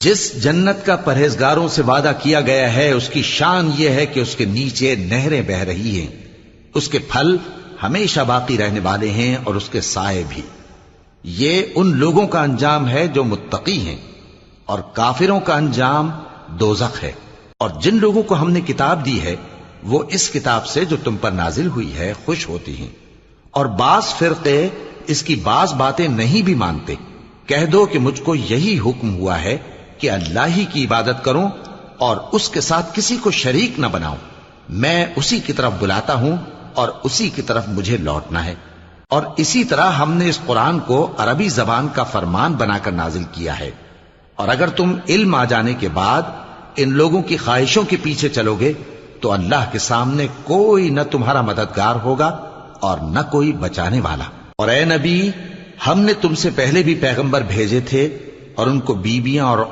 جس جنت کا پرہیزگاروں سے وعدہ کیا گیا ہے اس کی شان یہ ہے کہ اس کے نیچے نہریں بہ رہی ہیں، اس کے پھل ہمیشہ باقی رہنے والے ہیں اور اس کے سائے بھی۔ یہ ان لوگوں کا انجام ہے جو متقی ہیں، اور کافروں کا انجام دوزخ ہے۔ اور جن لوگوں کو ہم نے کتاب دی ہے وہ اس کتاب سے جو تم پر نازل ہوئی ہے خوش ہوتی ہیں، اور بعض فرقے اس کی بعض باتیں نہیں بھی مانتے۔ کہہ دو کہ مجھ کو یہی حکم ہوا ہے کہ اللہ ہی کی عبادت کروں اور اس کے ساتھ کسی کو شریک نہ بناؤں۔ میں اسی کی طرف بلاتا ہوں اور اسی کی طرف مجھے لوٹنا ہے۔ اور اسی طرح ہم نے اس قرآن کو عربی زبان کا فرمان بنا کر نازل کیا ہے۔ اور اگر تم علم آ جانے کے بعد ان لوگوں کی خواہشوں کے پیچھے چلو گے تو اللہ کے سامنے کوئی نہ تمہارا مددگار ہوگا اور نہ کوئی بچانے والا۔ اور اے نبی، ہم نے تم سے پہلے بھی پیغمبر بھیجے تھے اور ان کو بیویاں اور